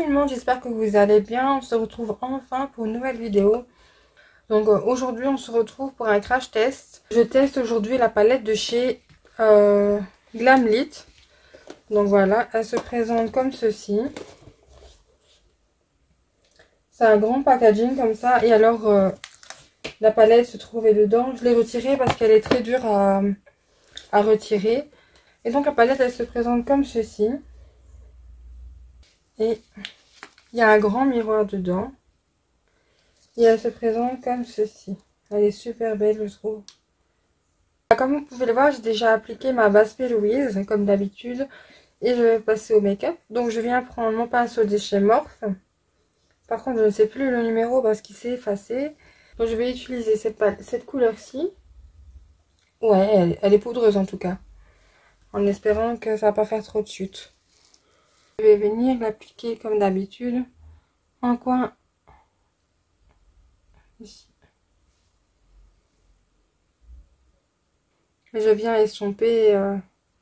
tout le monde, j'espère que vous allez bien. On se retrouve enfin pour une nouvelle vidéo. Donc aujourd'hui on se retrouve pour un crash test. Je teste aujourd'hui la palette de chez Glamlit. Donc voilà, elle se présente comme ceci. C'est un grand packaging comme ça. Et alors la palette se trouvait dedans. Je l'ai retirée parce qu'elle est très dure à retirer. Et donc la palette elle se présente comme ceci. Et il y a un grand miroir dedans. Et elle se présente comme ceci. Elle est super belle, je trouve. Comme vous pouvez le voir, j'ai déjà appliqué ma base P. Louise, comme d'habitude. Et je vais passer au make-up. Donc je viens prendre mon pinceau de chez Morphe. Par contre, je ne sais plus le numéro parce qu'il s'est effacé. Donc je vais utiliser cette couleur-ci. Ouais, elle est poudreuse en tout cas. En espérant que ça va pas faire trop de chute. Je vais venir l'appliquer comme d'habitude. En coin. Ici. Et je viens estomper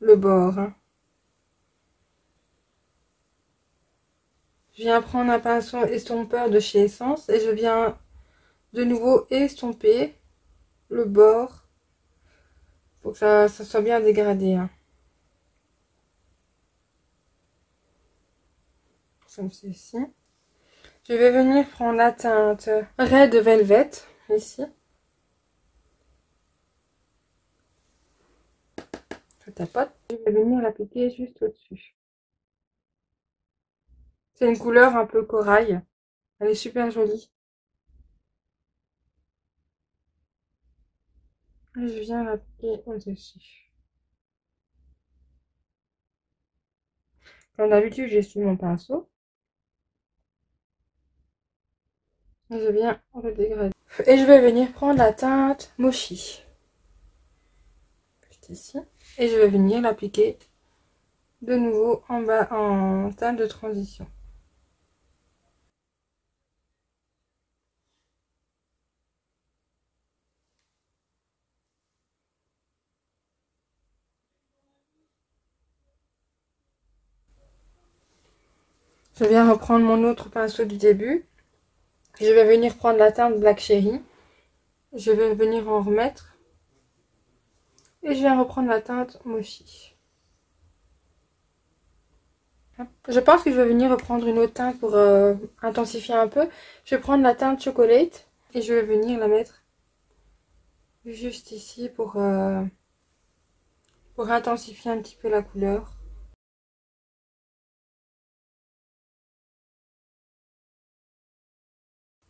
le bord. Je viens prendre un pinceau estompeur de chez Essence et je viens de nouveau estomper le bord pour que ça soit bien dégradé. Hein. Comme ceci. Je vais venir prendre la teinte Red Velvet ici. Je tapote. Je vais venir l'appliquer juste au-dessus. C'est une couleur un peu corail. Elle est super jolie. Et je viens l'appliquer au-dessus. Comme d'habitude, j'essuie mon pinceau. Et je viens le dégrader. Et je vais venir prendre la teinte Mochi. Juste ici. Et je vais venir l'appliquer de nouveau en bas en teinte de transition. Je viens reprendre mon autre pinceau du début. Je vais venir prendre la teinte Black Cherry. Je vais venir en remettre. Et je viens reprendre la teinte Mochi. Je pense que je vais venir reprendre une autre teinte pour intensifier un peu. Je vais prendre la teinte Chocolate. Et je vais venir la mettre juste ici pour intensifier un petit peu la couleur.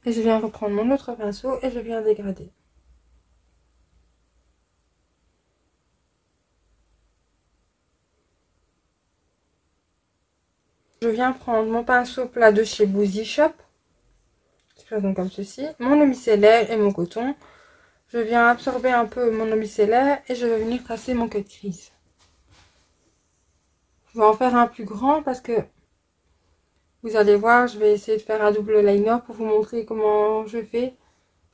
Et je viens reprendre mon autre pinceau et je viens dégrader. Je viens prendre mon pinceau plat de chez Boozy Shop. Donc comme ceci. Mon eau micellaire et mon coton. Je viens absorber un peu mon eau micellaire et je vais venir tracer mon cut crease. Je vais en faire un plus grand parce que vous allez voir, je vais essayer de faire un double liner pour vous montrer comment je fais.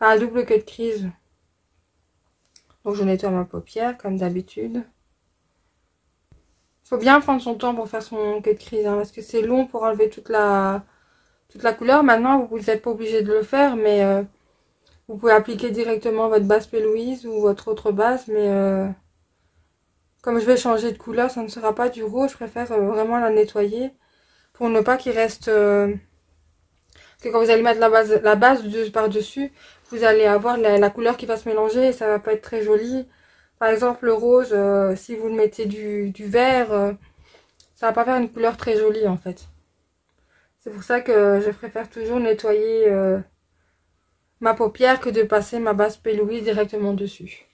Enfin, un double cut crease. Donc je nettoie ma paupière comme d'habitude. Il faut bien prendre son temps pour faire son cut crease hein, parce que c'est long pour enlever toute la couleur. Maintenant, vous n'êtes pas obligé de le faire, mais vous pouvez appliquer directement votre base P. Louise ou votre autre base. Mais comme je vais changer de couleur, ça ne sera pas du rouge. Je préfère vraiment la nettoyer pour ne pas qu'il reste... que quand vous allez mettre la base par-dessus, vous allez avoir la couleur qui va se mélanger et ça va pas être très joli. Par exemple, le rose, si vous le mettez du vert, ça va pas faire une couleur très jolie en fait. C'est pour ça que je préfère toujours nettoyer ma paupière que de passer ma base P. Louise directement dessus.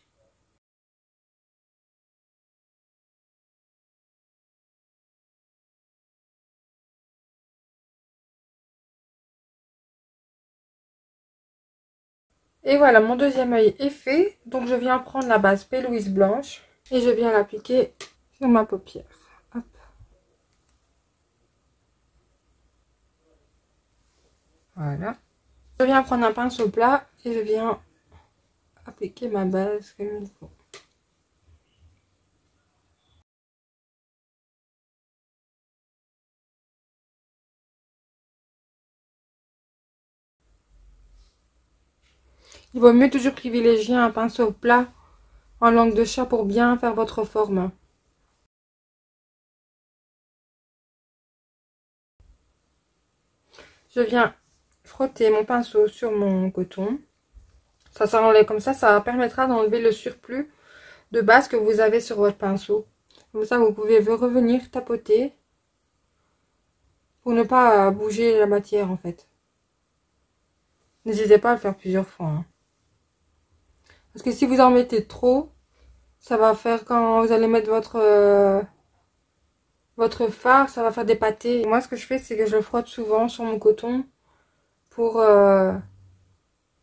Et voilà, mon deuxième œil est fait. Donc je viens prendre la base P. Louise blanche et je viens l'appliquer sur ma paupière. Hop. Voilà. Je viens prendre un pinceau plat et je viens appliquer ma base comme il faut. Il vaut mieux toujours privilégier un pinceau plat en langue de chat pour bien faire votre forme. Je viens frotter mon pinceau sur mon coton. Ça s'enlève comme ça permettra d'enlever le surplus de base que vous avez sur votre pinceau. Comme ça, vous pouvez revenir tapoter pour ne pas bouger la matière en fait. N'hésitez pas à le faire plusieurs fois. Hein. Parce que si vous en mettez trop, ça va faire quand vous allez mettre votre fard, ça va faire des pâtés. Et moi, ce que je fais, c'est que je le frotte souvent sur mon coton pour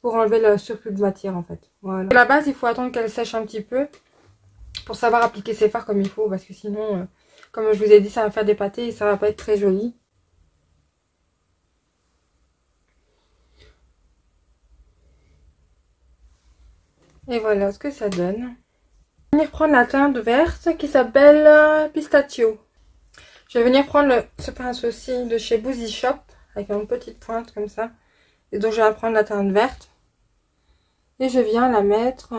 enlever le surplus de matière en fait. Voilà. À la base, il faut attendre qu'elle sèche un petit peu pour savoir appliquer ses fards comme il faut. Parce que sinon, comme je vous ai dit, ça va faire des pâtés et ça va pas être très joli. Et voilà ce que ça donne. Je vais venir prendre la teinte verte qui s'appelle Pistachio. Je vais venir prendre ce pinceau-ci de chez Boozy Shop avec une petite pointe comme ça. Et donc je vais prendre la teinte verte. Et je viens la mettre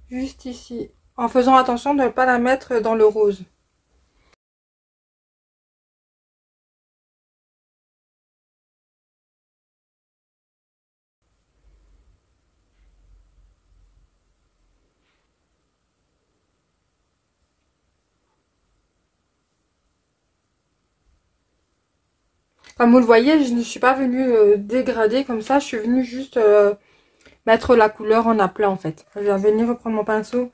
juste ici. En faisant attention de ne pas la mettre dans le rose. Comme vous le voyez, je ne suis pas venue dégrader comme ça. Je suis venue juste mettre la couleur en aplat en fait. Je vais venir reprendre mon pinceau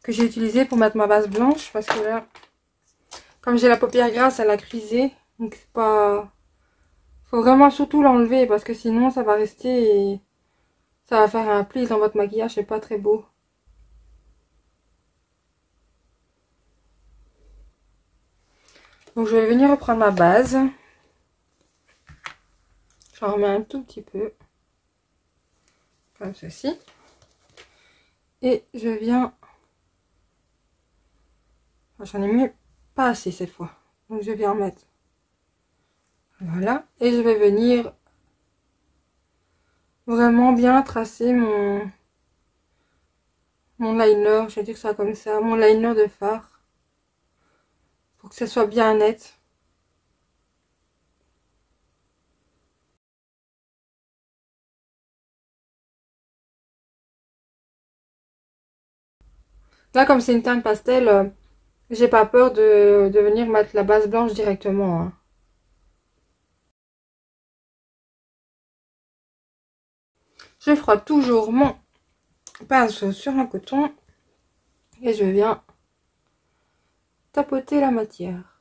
que j'ai utilisé pour mettre ma base blanche. Parce que là, comme j'ai la paupière grasse, elle a grisé. Donc c'est pas... Faut vraiment surtout l'enlever parce que sinon ça va rester et ça va faire un pli dans votre maquillage. C'est pas très beau. Donc je vais venir reprendre ma base. J'en remets un tout petit peu. Comme ceci. Et je viens... J'en ai mis pas assez cette fois. Donc je vais en mettre. Voilà. Et je vais venir vraiment bien tracer mon liner. Je vais dire ça comme ça. Mon liner de fard. Pour que ça soit bien net. Là, comme c'est une teinte pastel, j'ai pas peur de venir mettre la base blanche directement. Hein. Je frotte toujours mon pinceau sur un coton et je viens tapoter la matière.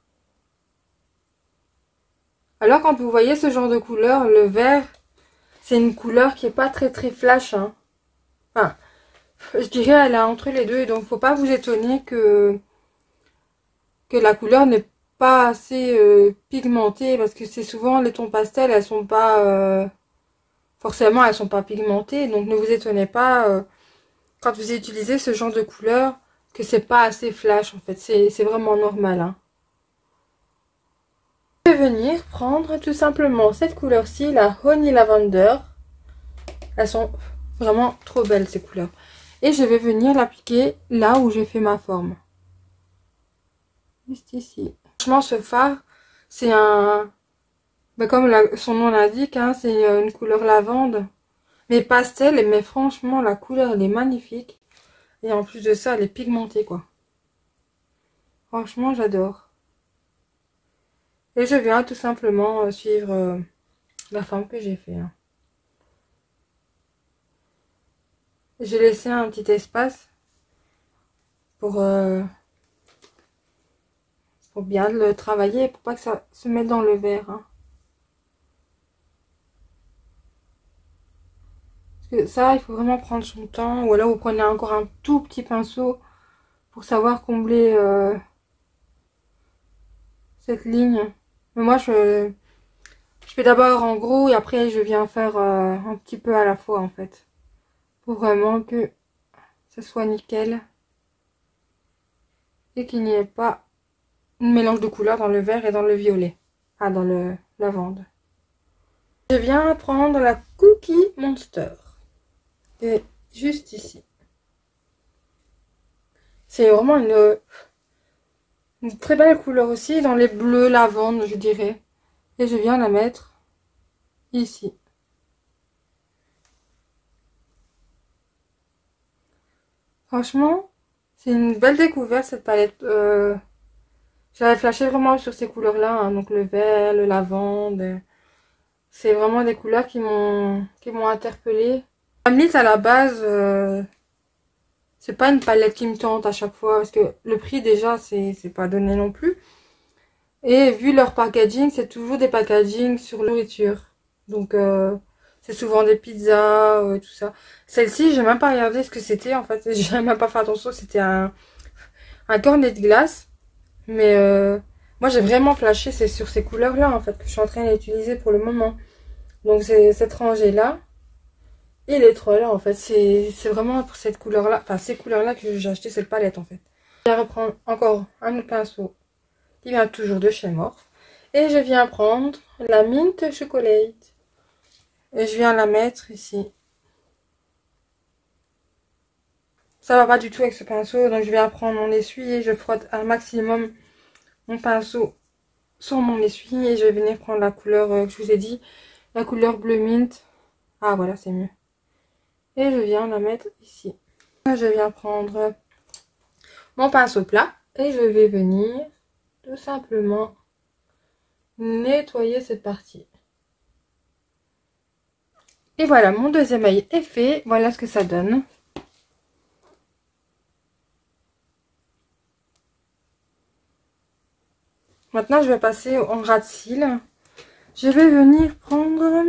Alors quand vous voyez ce genre de couleur, le vert, c'est une couleur qui est pas très flash. Hein. Enfin, je dirais elle est entre les deux, donc faut pas vous étonner que la couleur n'est pas assez pigmentée, parce que c'est souvent les tons pastels, elles sont pas forcément elles sont pas pigmentées, donc ne vous étonnez pas quand vous utilisez ce genre de couleur que c'est pas assez flash en fait, c'est vraiment normal. Hein. Je vais venir prendre tout simplement cette couleur-ci, la Honey Lavender. Elles sont vraiment trop belles ces couleurs. Et je vais venir l'appliquer là où j'ai fait ma forme. Juste ici. Franchement, ce fard, c'est un... Ben, comme son nom l'indique, hein, c'est une couleur lavande. Mais pastel, mais franchement, la couleur, elle est magnifique. Et en plus de ça, elle est pigmentée, quoi. Franchement, j'adore. Et je viens tout simplement suivre la forme que j'ai fait. Hein. J'ai laissé un petit espace pour bien le travailler, pour pas que ça se mette dans le verre. Hein. Parce que ça, il faut vraiment prendre son temps. Ou alors vous prenez encore un tout petit pinceau pour savoir combler cette ligne. Mais moi, je fais d'abord en gros et après je viens faire un petit peu à la fois en fait. Pour vraiment que ce soit nickel. Et qu'il n'y ait pas un mélange de couleurs dans le vert et dans le violet. Ah, dans le lavande. Je viens prendre la Cookie Monster. Qui est juste ici. C'est vraiment une très belle couleur aussi, dans les bleus lavande, je dirais. Et je viens la mettre ici. Franchement, c'est une belle découverte cette palette. J'avais flashé vraiment sur ces couleurs-là, hein, donc le vert, le lavande. C'est vraiment des couleurs qui m'ont interpellée. Hamlet à la base, c'est pas une palette qui me tente à chaque fois parce que le prix déjà c'est pas donné non plus. Et vu leur packaging, c'est toujours des packagings sur nourriture. Donc c'est souvent des pizzas, tout ça. Celle-ci, j'ai même pas regardé ce que c'était en fait. J'ai même pas fait attention, c'était un cornet de glace. Mais moi j'ai vraiment flashé, c'est sur ces couleurs-là en fait que je suis en train d'utiliser pour le moment. Donc c'est cette rangée-là. Et les trolls en fait, c'est vraiment pour cette couleur-là, enfin ces couleurs-là que j'ai acheté cette palette en fait. Je vais reprendre encore un autre pinceau qui vient toujours de chez Morphe. Et je viens prendre la Mint Chocolate. Et je viens la mettre ici. Ça va pas du tout avec ce pinceau, donc je viens prendre mon essuie et je frotte un maximum mon pinceau sur mon essuie. Et je vais venir prendre la couleur que je vous ai dit, la couleur bleu mint. Ah voilà, c'est mieux. Et je viens la mettre ici. Je viens prendre mon pinceau plat et je vais venir tout simplement nettoyer cette partie. Et voilà, mon deuxième œil est fait. Voilà ce que ça donne. Maintenant, je vais passer en ras de cils. Je vais venir prendre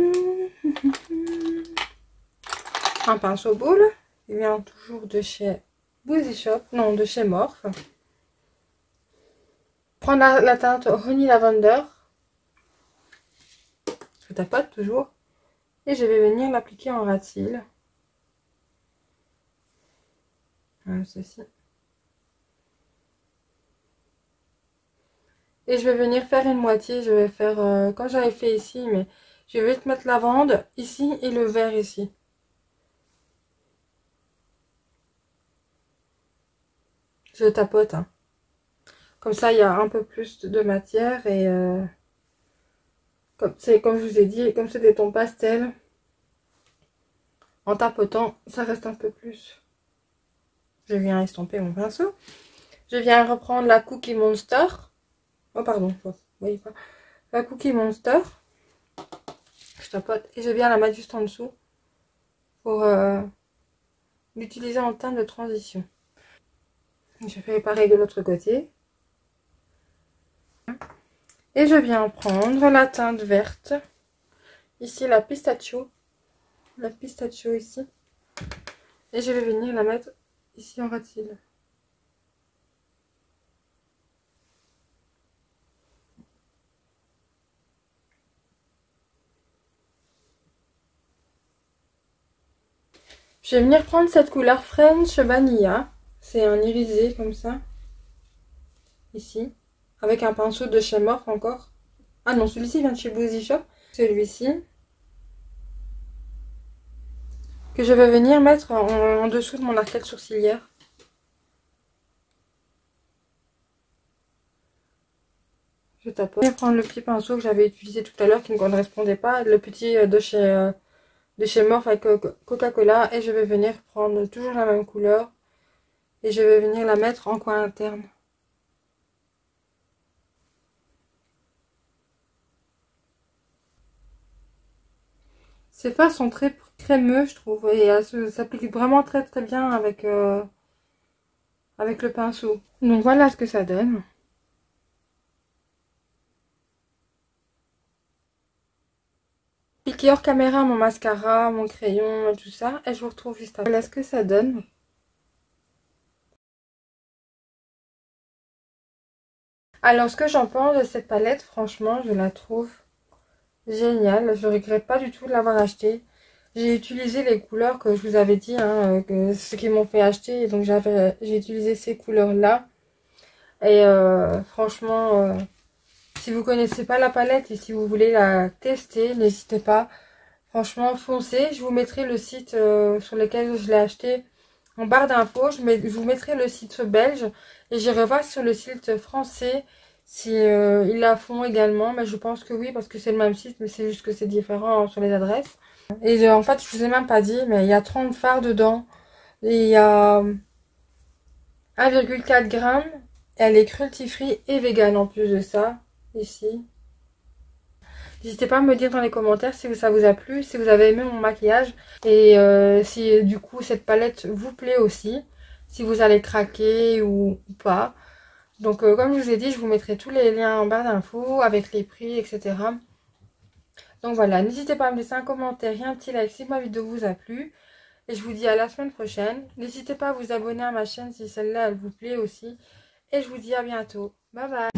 un pinceau boule. Il vient toujours de chez Boozy Shop. Non, de chez Morphe. Prendre la teinte Honey Lavender. Je tapote toujours. Et je vais venir l'appliquer en ras de cils. Voilà, ceci. Et je vais venir faire une moitié. Je vais faire comme j'avais fait ici. Mais je vais te mettre lavande ici et le vert ici. Je tapote. Hein. Comme ça, il y a un peu plus de matière. Et comme je vous ai dit, comme c'est des tons pastels. En tapotant, ça reste un peu plus. Je viens estomper mon pinceau. Je viens reprendre la Cookie Monster. Oh pardon, vous voyez pas. La Cookie Monster. Je tapote et je viens la mettre juste en dessous pour l'utiliser en teinte de transition. Je fais pareil de l'autre côté. Et je viens prendre la teinte verte. Ici la pistachio. La pistachio ici. Et je vais venir la mettre ici en ras de cils. Je vais venir prendre cette couleur French Vanilla. C'est un irisé comme ça. Ici. Avec un pinceau de chez Morphe encore. Ah non, celui-ci vient de chez Boozy Shop. Celui-ci. Que je vais venir mettre en dessous de mon arcade sourcilière. Je tapote. Je vais prendre le petit pinceau que j'avais utilisé tout à l'heure qui ne correspondait pas. Le petit de chez Morphe avec Coca-Cola. Et je vais venir prendre toujours la même couleur. Et je vais venir la mettre en coin interne. Ces fards sont très crémeux, je trouve. Et elles s'appliquent vraiment très bien avec le pinceau. Donc voilà ce que ça donne. Piqué hors caméra mon mascara, mon crayon et tout ça. Et je vous retrouve juste après. Voilà ce que ça donne. Alors ce que j'en pense de cette palette, franchement, je la trouve géniale. Je regrette pas du tout de l'avoir achetée. J'ai utilisé les couleurs que je vous avais dit, hein, ceux qui m'ont fait acheter. Et donc j'ai utilisé ces couleurs-là. Et franchement, si vous connaissez pas la palette et si vous voulez la tester, n'hésitez pas. Franchement, foncez. Je vous mettrai le site sur lequel je l'ai acheté en barre d'infos. Je vous mettrai le site belge et j'irai voir sur le site français si ils la font également. Mais je pense que oui, parce que c'est le même site, mais c'est juste que c'est différent sur les adresses. Et en fait, je vous ai même pas dit, mais il y a 30 fards dedans. Et il y a 1,4 g. Elle est cruelty-free et vegan en plus de ça, ici. N'hésitez pas à me dire dans les commentaires si ça vous a plu, si vous avez aimé mon maquillage et si du coup cette palette vous plaît aussi, si vous allez craquer ou pas. Donc comme je vous ai dit, je vous mettrai tous les liens en barre d'infos avec les prix, etc. Donc voilà, n'hésitez pas à me laisser un commentaire et un petit like si ma vidéo vous a plu. Et je vous dis à la semaine prochaine. N'hésitez pas à vous abonner à ma chaîne si celle-là elle vous plaît aussi. Et je vous dis à bientôt. Bye bye.